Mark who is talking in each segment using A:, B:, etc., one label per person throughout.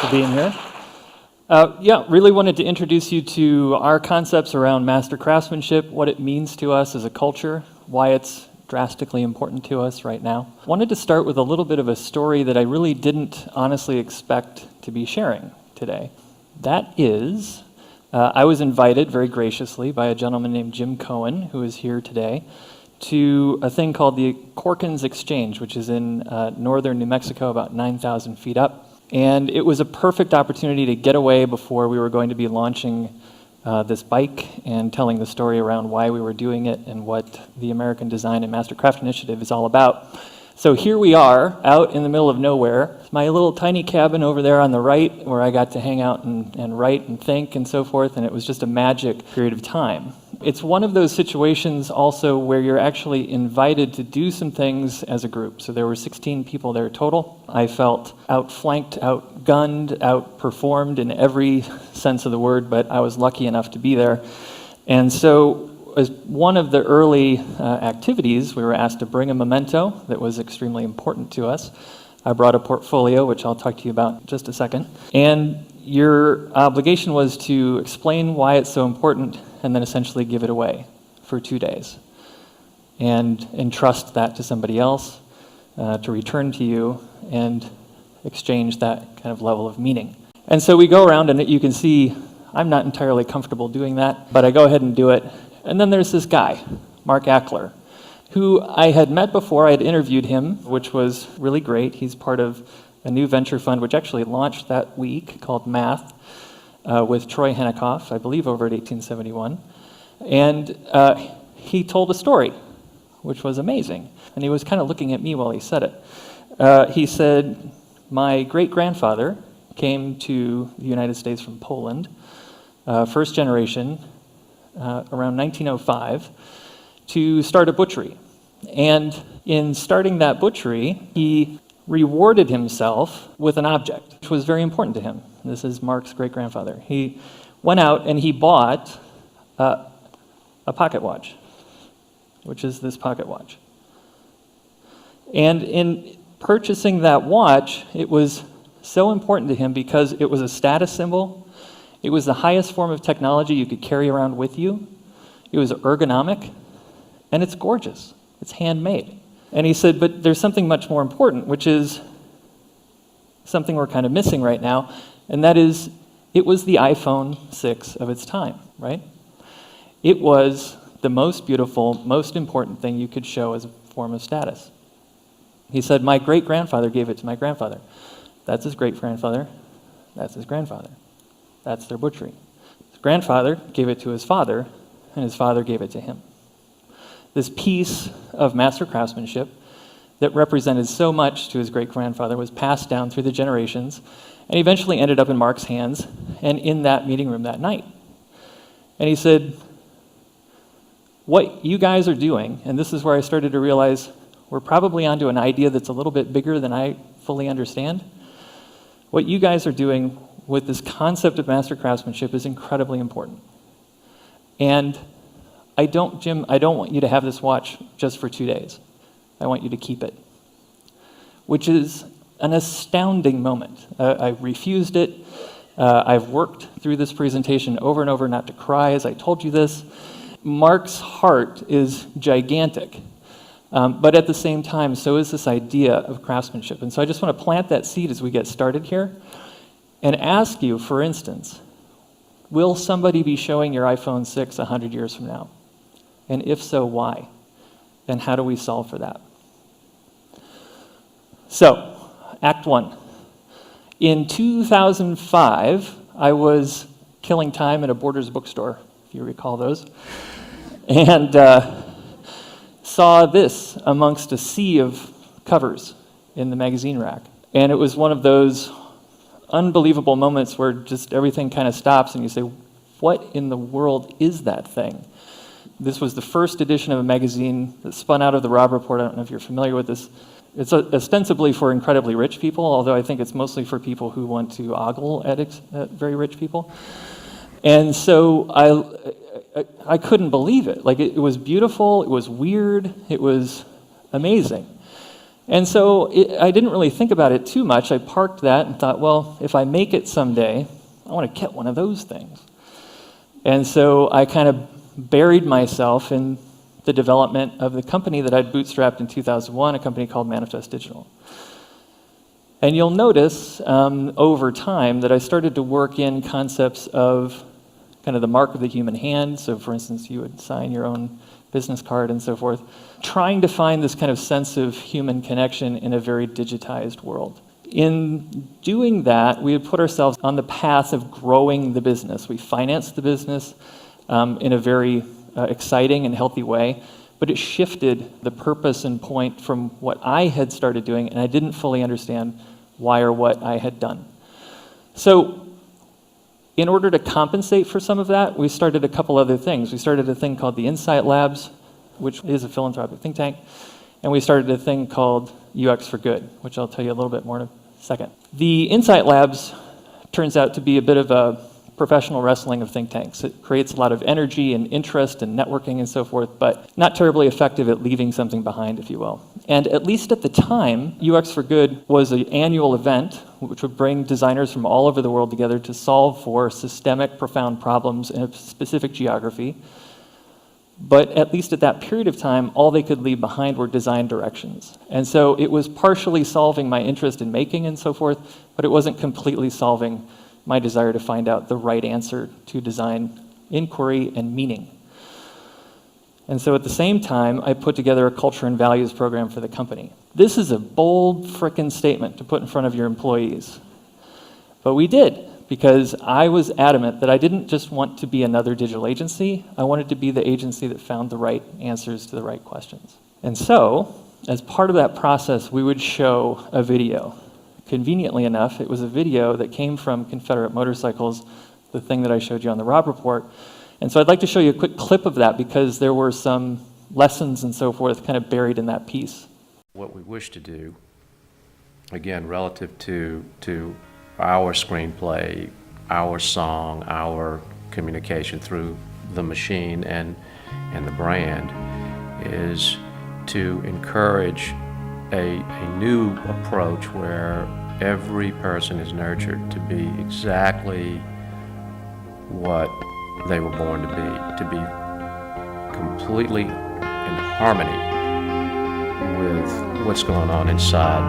A: for being here. Really wanted to introduce you to our concepts around master craftsmanship, what it means to us as a culture, why it's drastically important to us right now. Wanted to start with a little bit of a story that I really didn't honestly expect to be sharing today. That is, I was invited very graciously by a gentleman named Jim Cohen, who is here today, to a thing called the Corkins Exchange, which is in northern New Mexico, about 9,000 feet up. And it was a perfect opportunity to get away before we were going to be launching this bike and telling the story around why we were doing it and what the American Design and Mastercraft Initiative is all about. So here we are, out in the middle of nowhere. My little tiny cabin over there on the right, where I got to hang out and write and think and so forth, and it was just a magic period of time. It's one of those situations also where you're actually invited to do some things as a group. So there were 16 people there total. I felt outflanked, outgunned, outperformed in every sense of the word, but I was lucky enough to be there. And so as one of the early activities, we were asked to bring a memento that was extremely important to us. I brought a portfolio, which I'll talk to you about in just a second. And your obligation was to explain why it's so important and then essentially give it away for 2 days and entrust that to somebody else to return to you and exchange that kind of level of meaning. And so we go around, and you can see I'm not entirely comfortable doing that, but I go ahead and do it. And then there's this guy, Mark Ackler, who I had met before. I had interviewed him, which was really great. He's part of a new venture fund, which actually launched that week, called Math, with Troy Hennekoff, I believe over at 1871. And he told a story, which was amazing. And he was kind of looking at me while he said it. He said, my great-grandfather came to the United States from Poland, first generation, around 1905, to start a butchery. And in starting that butchery, he rewarded himself with an object, which was very important to him. This is Mark's great-grandfather. He went out and he bought a pocket watch, which is this pocket watch. And in purchasing that watch, it was so important to him because it was a status symbol. It was the highest form of technology you could carry around with you. It was ergonomic, and it's gorgeous. It's handmade. And he said, but there's something much more important, which is something we're kind of missing right now, and that is, it was the iPhone 6 of its time, right? It was the most beautiful, most important thing you could show as a form of status. He said, my great-grandfather gave it to my grandfather. That's his great-grandfather. That's his grandfather. That's their butchery. His grandfather gave it to his father, and his father gave it to him. This piece of master craftsmanship that represented so much to his great-grandfather was passed down through the generations and eventually ended up in Mark's hands and in that meeting room that night. And he said, what you guys are doing, and this is where I started to realize we're probably onto an idea that's a little bit bigger than I fully understand. What you guys are doing with this concept of master craftsmanship is incredibly important. And Jim, I don't want you to have this watch just for 2 days. I want you to keep it, which is an astounding moment. I refused it. I've worked through this presentation over and over not to cry as I told you this. Mark's heart is gigantic, but at the same time, so is this idea of craftsmanship. And so I just want to plant that seed as we get started here and ask you, for instance, will somebody be showing your iPhone 6 100 years from now? And if so, why? And how do we solve for that? So, Act 1. In 2005, I was killing time at a Borders bookstore, if you recall those, and saw this amongst a sea of covers in the magazine rack. And it was one of those unbelievable moments where just everything kind of stops and you say, what in the world is that thing? This was the first edition of a magazine that spun out of the Robb Report. I don't know if you're familiar with this. It's ostensibly for incredibly rich people, although I think it's mostly for people who want to ogle at very rich people. And so I couldn't believe it. Like, it was beautiful, it was weird, it was amazing. And so I didn't really think about it too much. I parked that and thought, well, if I make it someday, I want to get one of those things. And so I kind of buried myself in the development of the company that I'd bootstrapped in 2001, a company called Manifest Digital. And you'll notice over time that I started to work in concepts of kind of the mark of the human hand. So for instance, you would sign your own business card and so forth, trying to find this kind of sense of human connection in a very digitized world. In doing that, we had put ourselves on the path of growing the business. We financed the business in a very exciting and healthy way, but it shifted the purpose and point from what I had started doing, and I didn't fully understand why or what I had done. So in order to compensate for some of that, we started a couple other things. We started a thing called the Insight Labs, which is a philanthropic think tank, and we started a thing called UX for Good, which I'll tell you a little bit more in a second. The Insight Labs turns out to be a bit of a professional wrestling of think tanks. It creates a lot of energy and interest and networking and so forth, but not terribly effective at leaving something behind, if you will. And at least at the time, UX for Good was an annual event which would bring designers from all over the world together to solve for systemic, profound problems in a specific geography. But at least at that period of time, all they could leave behind were design directions. And so it was partially solving my interest in making and so forth, but it wasn't completely solving my desire to find out the right answer to design inquiry and meaning. And so at the same time, I put together a culture and values program for the company. This is a bold frickin' statement to put in front of your employees. But we did, because I was adamant that I didn't just want to be another digital agency, I wanted to be the agency that found the right answers to the right questions. And so, as part of that process, we would show a video. Conveniently enough, it was a video that came from Confederate Motorcycles, the thing that I showed you on the Rob Report. And so I'd like to show you a quick clip of that because there were some lessons and so forth kind of buried in that piece.
B: What we wish to do, again, relative to our screenplay, our song, our communication through the machine and the brand, is to encourage a new approach where every person is nurtured to be exactly what they were born to be completely in harmony with what's going on inside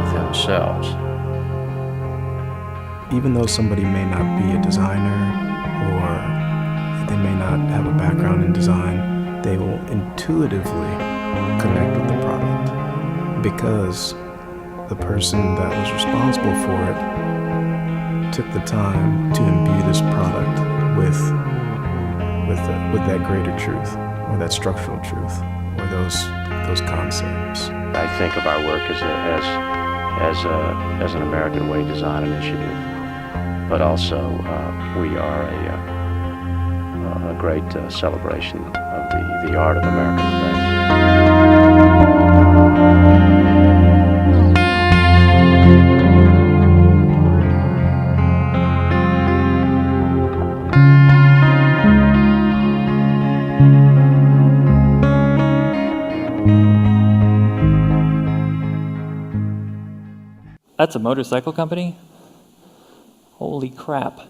B: of themselves.
C: Even though somebody may not be a designer or they may not have a background in design, they will intuitively connect with the product because the person that was responsible for it took the time to imbue this product with that greater truth or that structural truth or those concepts.
B: I think of our work as an American Way design initiative, but also we are a great celebration of the art of American design.
A: That's a motorcycle company? Holy crap.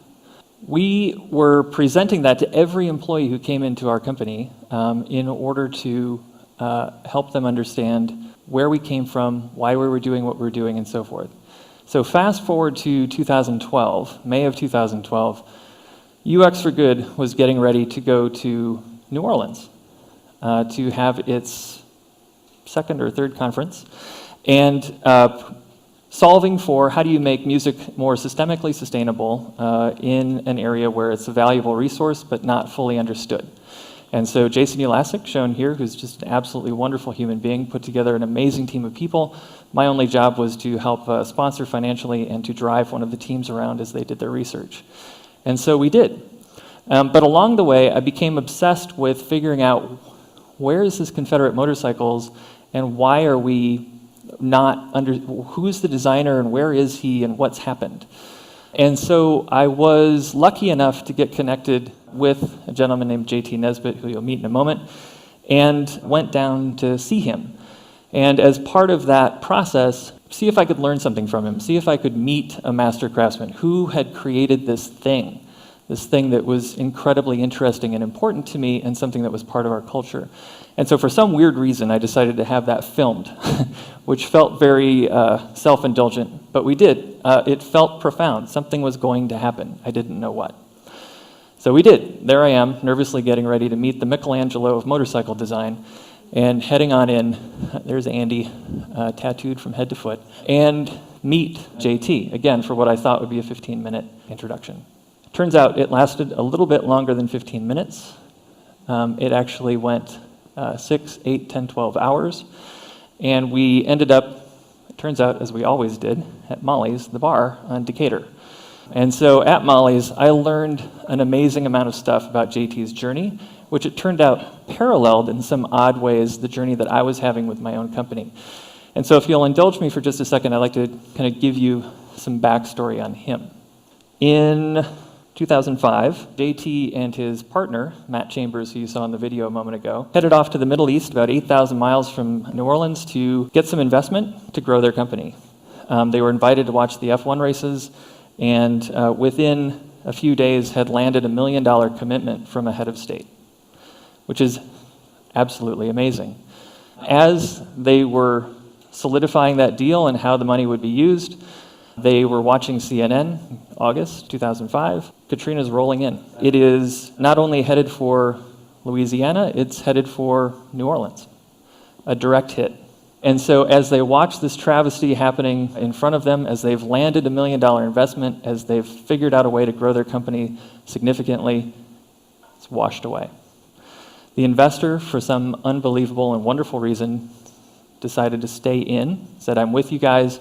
A: We were presenting that to every employee who came into our company in order to help them understand where we came from, why we were doing what we were doing, and so forth. So fast forward to 2012, May of 2012, UX for Good was getting ready to go to New Orleans to have its second or third conference, and solving for how do you make music more systemically sustainable in an area where it's a valuable resource but not fully understood. And so Jason Ulasic, shown here, who's just an absolutely wonderful human being, put together an amazing team of people. My only job was to help sponsor financially and to drive one of the teams around as they did their research. And so we did. But along the way, I became obsessed with figuring out where is this Confederate Motorcycles and why are we not under, who's the designer and where is he and what's happened. And so I was lucky enough to get connected with a gentleman named JT Nesbitt, who you'll meet in a moment, and went down to see him. And as part of that process, see if I could learn something from him, see if I could meet a master craftsman who had created this thing that was incredibly interesting and important to me and something that was part of our culture. And so for some weird reason, I decided to have that filmed, which felt very self-indulgent, but we did. It felt profound. Something was going to happen. I didn't know what. So we did. There I am, nervously getting ready to meet the Michelangelo of motorcycle design, and heading on in, there's Andy, tattooed from head to foot, and meet JT, again, for what I thought would be a 15-minute introduction. Turns out it lasted a little bit longer than 15 minutes. It actually went 6, 8, 10, 12 hours, and we ended up, it turns out, as we always did, at Molly's, the bar on Decatur. And so at Molly's, I learned an amazing amount of stuff about JT's journey, which it turned out paralleled in some odd ways the journey that I was having with my own company. And so if you'll indulge me for just a second, I'd like to kind of give you some backstory on him. In 2005, JT and his partner, Matt Chambers, who you saw in the video a moment ago, headed off to the Middle East, about 8,000 miles from New Orleans, to get some investment to grow their company. They were invited to watch the F1 races, and within a few days had landed $1 million commitment from a head of state, which is absolutely amazing. As they were solidifying that deal and how the money would be used, they were watching CNN, August 2005. Katrina's rolling in. It is not only headed for Louisiana, it's headed for New Orleans, a direct hit. And so as they watch this travesty happening in front of them, as they've landed $1 million investment, as they've figured out a way to grow their company significantly, it's washed away. The investor, for some unbelievable and wonderful reason, decided to stay in, said, I'm with you guys,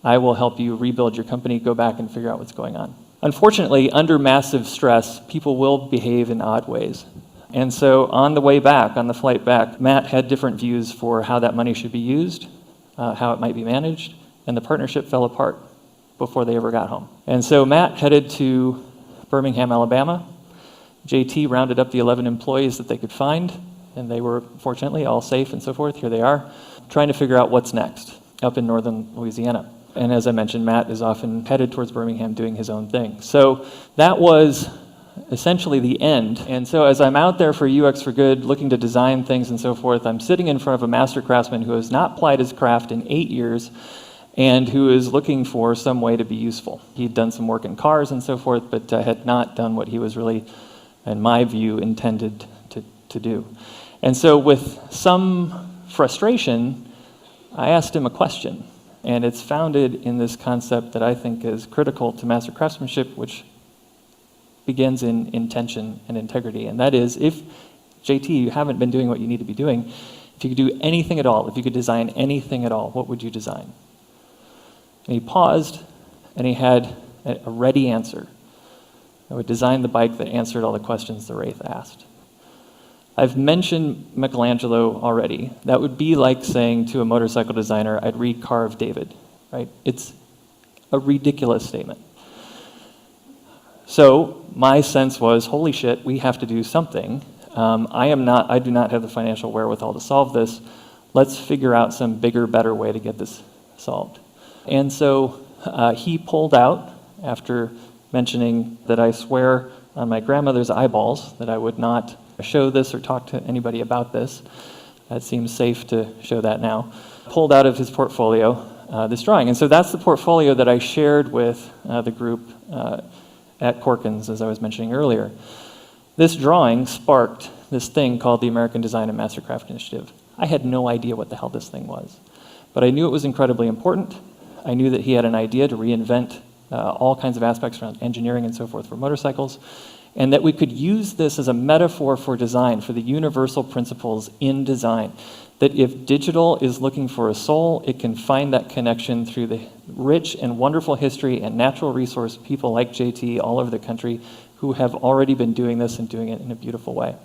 A: I will help you rebuild your company, go back and figure out what's going on. Unfortunately, under massive stress, people will behave in odd ways. And so on the way back, on the flight back, Matt had different views for how that money should be used, how it might be managed, and the partnership fell apart before they ever got home. And so Matt headed to Birmingham, Alabama. JT rounded up the 11 employees that they could find, and they were, fortunately, all safe and so forth. Here they are, trying to figure out what's next up in northern Louisiana. And as I mentioned, Matt is often headed towards Birmingham doing his own thing. So that was essentially the end. And so as I'm out there for UX for Good, looking to design things and so forth, I'm sitting in front of a master craftsman who has not plied his craft in 8 years and who is looking for some way to be useful. He'd done some work in cars and so forth, but had not done what he was really, in my view, intended to do. And so with some frustration, I asked him a question. And it's founded in this concept that I think is critical to master craftsmanship, which begins in intention and integrity. And that is, if, JT, you haven't been doing what you need to be doing, if you could do anything at all, if you could design anything at all, what would you design? And he paused, and he had a ready answer. I would design the bike that answered all the questions the Wraith asked. I've mentioned Michelangelo already. That would be like saying to a motorcycle designer, I'd recarve David, right? It's a ridiculous statement. So my sense was, holy shit, we have to do something. I do not have the financial wherewithal to solve this. Let's figure out some bigger, better way to get this solved. And so he pulled out, after mentioning that I swear on my grandmother's eyeballs that I would not show this or talk to anybody about this. That seems safe to show that now. Pulled out of his portfolio this drawing. And so that's the portfolio that I shared with the group at Corkins, as I was mentioning earlier. This drawing sparked this thing called the American Design and Mastercraft Initiative. I had no idea what the hell this thing was, but I knew it was incredibly important. I knew that he had an idea to reinvent all kinds of aspects around engineering and so forth for motorcycles, and that we could use this as a metaphor for design, for the universal principles in design. That if digital is looking for a soul, it can find that connection through the rich and wonderful history and natural resource people like JT all over the country who have already been doing this and doing it in a beautiful way.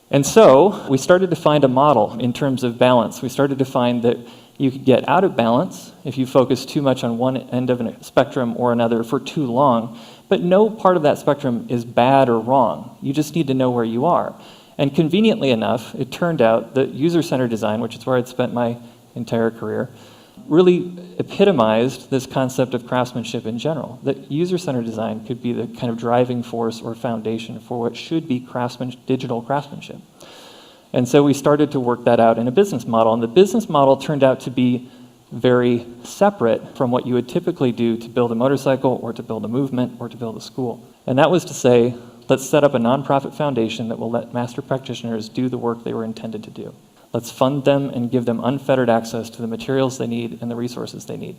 A: And so we started to find a model in terms of balance. We started to find that you could get out of balance if you focus too much on one end of a spectrum or another for too long, but no part of that spectrum is bad or wrong. You just need to know where you are. And conveniently enough, it turned out that user-centered design, which is where I'd spent my entire career, really epitomized this concept of craftsmanship in general, that user-centered design could be the kind of driving force or foundation for what should be digital craftsmanship. And so we started to work that out in a business model, and the business model turned out to be very separate from what you would typically do to build a motorcycle or to build a movement or to build a school. And that was to say, let's set up a nonprofit foundation that will let master practitioners do the work they were intended to do. Let's fund them and give them unfettered access to the materials they need and the resources they need.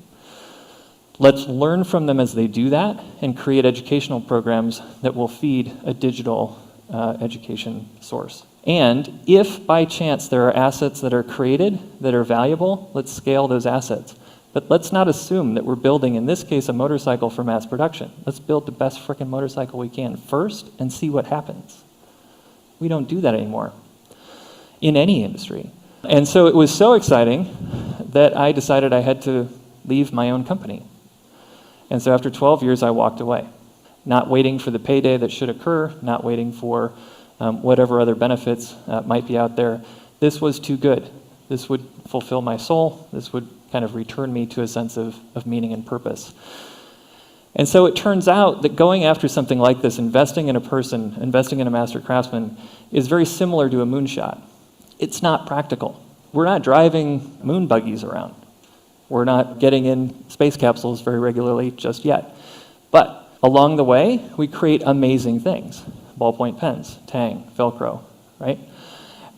A: Let's learn from them as they do that and create educational programs that will feed a digital education source. And if by chance there are assets that are created that are valuable, let's scale those assets. But let's not assume that we're building, in this case, a motorcycle for mass production. Let's build the best frickin' motorcycle we can first and see what happens. We don't do that anymore in any industry. And so it was so exciting that I decided I had to leave my own company. And so after 12 years, I walked away, not waiting for the payday that should occur, not waiting for whatever other benefits might be out there. This was too good. This would fulfill my soul. This would kind of return me to a sense of meaning and purpose. And so it turns out that going after something like this, investing in a person, investing in a master craftsman, is very similar to a moonshot. It's not practical. We're not driving moon buggies around. We're not getting in space capsules very regularly just yet. But along the way, we create amazing things. Ballpoint pens, Tang, Velcro, right?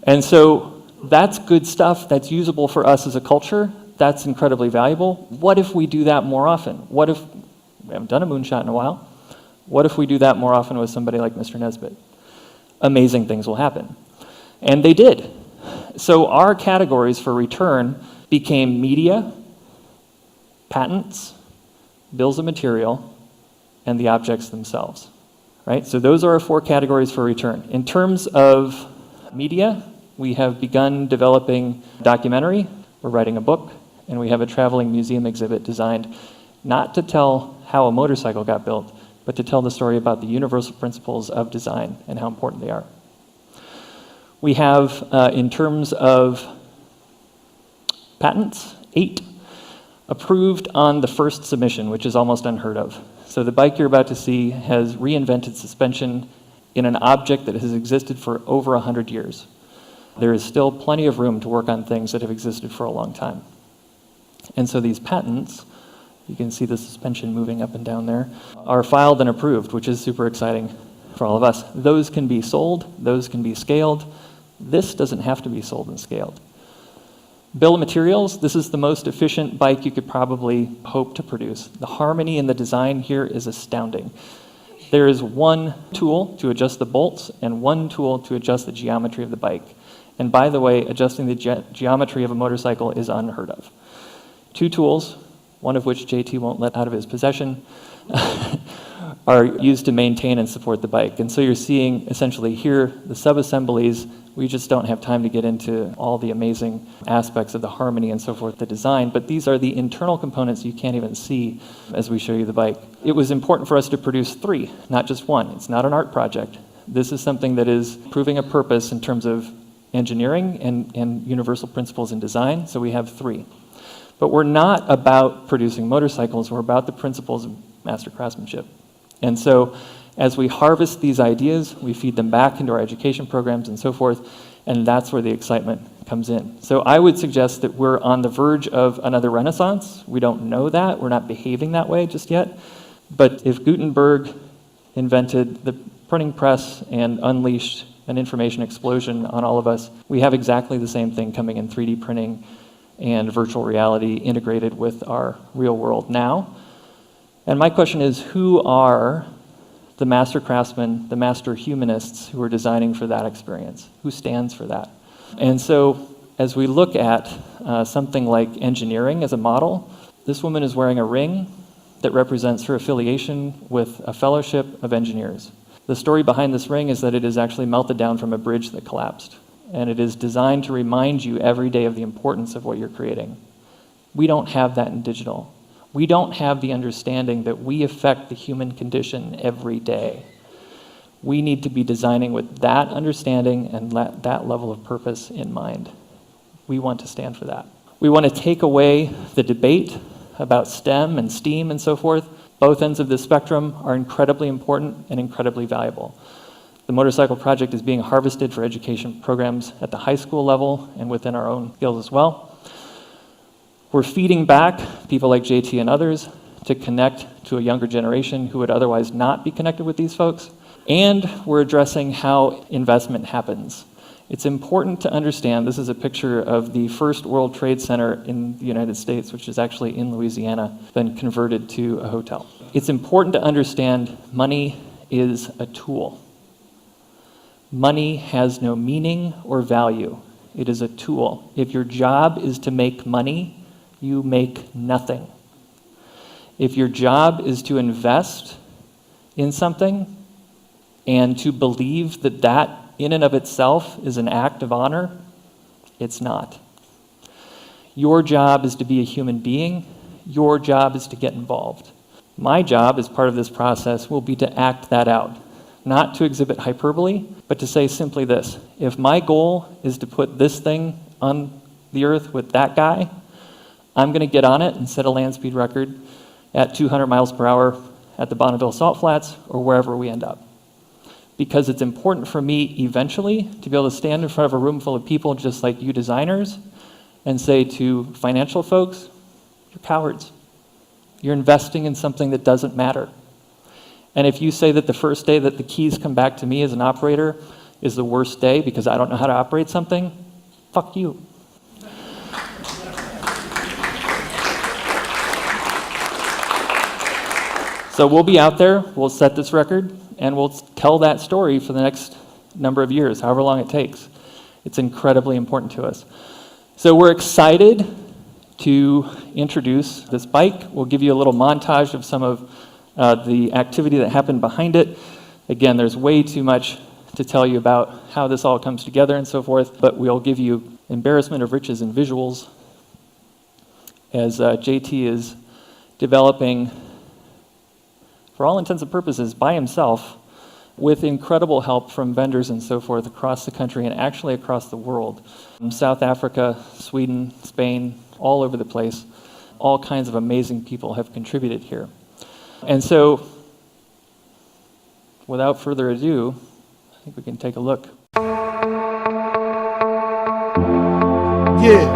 A: And so that's good stuff that's usable for us as a culture. That's incredibly valuable. What if we do that more often? What if, we haven't done a moonshot in a while, what if we do that more often with somebody like Mr. Nesbitt? Amazing things will happen. And they did. So our categories for return became media, patents, bills of material, and the objects themselves. Right? So those are our 4 categories for return. In terms of media, we have begun developing documentary, we're writing a book, and we have a traveling museum exhibit designed not to tell how a motorcycle got built, but to tell the story about the universal principles of design and how important they are. We have, in terms of patents, 8 approved on the first submission, which is almost unheard of. So the bike you're about to see has reinvented suspension in an object that has existed for over 100 years. There is still plenty of room to work on things that have existed for a long time. And so these patents, you can see the suspension moving up and down there, are filed and approved, which is super exciting for all of us. Those can be sold, those can be scaled. This doesn't have to be sold and scaled. Bill of materials, this is the most efficient bike you could probably hope to produce. The harmony in the design here is astounding. There is one tool to adjust the bolts and one tool to adjust the geometry of the bike. And by the way, adjusting the geometry of a motorcycle is unheard of. 2 tools, one of which JT won't let out of his possession, are used to maintain and support the bike. And so you're seeing essentially here the sub-assemblies. We just don't have time to get into all the amazing aspects of the harmony and so forth, the design, but these are the internal components you can't even see as we show you the bike. It was important for us to produce 3, not just 1. It's not an art project. This is something that is proving a purpose in terms of engineering and universal principles in design, so we have 3. But we're not about producing motorcycles, we're about the principles of master craftsmanship. And so as we harvest these ideas, we feed them back into our education programs and so forth, and that's where the excitement comes in. So I would suggest that we're on the verge of another renaissance. We don't know that. We're not behaving that way just yet. But if Gutenberg invented the printing press and unleashed an information explosion on all of us, we have exactly the same thing coming in 3D printing and virtual reality integrated with our real world now. And my question is, who are the master craftsmen, the master humanists who are designing for that experience? Who stands for that? And so as we look at something like engineering as a model, this woman is wearing a ring that represents her affiliation with a fellowship of engineers. The story behind this ring is that it is actually melted down from a bridge that collapsed. And it is designed to remind you every day of the importance of what you're creating. We don't have that in digital. We don't have the understanding that we affect the human condition every day. We need to be designing with that understanding and that level of purpose in mind. We want to stand for that. We want to take away the debate about STEM and STEAM and so forth. Both ends of the spectrum are incredibly important and incredibly valuable. The motorcycle project is being harvested for education programs at the high school level and within our own fields as well. We're feeding back people like JT and others to connect to a younger generation who would otherwise not be connected with these folks. And we're addressing how investment happens. It's important to understand, this is a picture of the first World Trade Center in the United States, which is actually in Louisiana, then converted to a hotel. It's important to understand money is a tool. Money has no meaning or value. It is a tool. If your job is to make money, you make nothing. If your job is to invest in something and to believe that that in and of itself is an act of honor, it's not. Your job is to be a human being. Your job is to get involved. My job as part of this process will be to act that out, not to exhibit hyperbole, but to say simply this: if my goal is to put this thing on the earth with that guy, I'm going to get on it and set a land speed record at 200 miles per hour at the Bonneville Salt Flats or wherever we end up. Because it's important for me eventually to be able to stand in front of a room full of people just like you designers and say to financial folks, you're cowards. You're investing in something that doesn't matter. And if you say that the first day that the keys come back to me as an operator is the worst day because I don't know how to operate something, fuck you. So we'll be out there, we'll set this record, and we'll tell that story for the next number of years, however long it takes. It's incredibly important to us. So we're excited to introduce this bike. We'll give you a little montage of some of the activity that happened behind it. Again, there's way too much to tell you about how this all comes together and so forth, but we'll give you embarrassment of riches and visuals as JT is developing, for all intents and purposes, by himself, with incredible help from vendors and so forth across the country and actually across the world. South Africa, Sweden, Spain, all over the place. All kinds of amazing people have contributed here. And so, without further ado, I think we can take a look.
D: Yeah,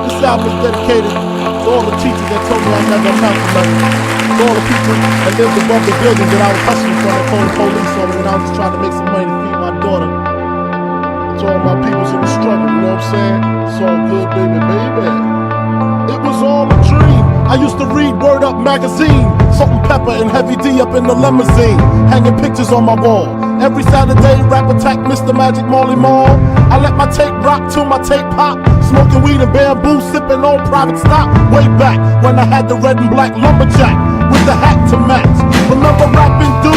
D: this album is dedicated to all the teachers that told me I never amount to nothing. To all the people that lived above the buildings that I was hustling from that called the police on me when I was just trying to make some money to feed my daughter. To all my peoples in the struggle, you know what I'm saying? It's all good, baby, baby. It was all a dream. I used to read Word Up magazine, Salt and Pepper and Heavy D up in the limousine, hanging pictures on my wall. Every Saturday, rap attack, Mr. Magic Marley Marl. I let my tape rock till my tape pop, smoking weed and bamboo, sipping on private stock. Way back when I had the red and black lumberjack with the hat to match. Remember rapping, dude?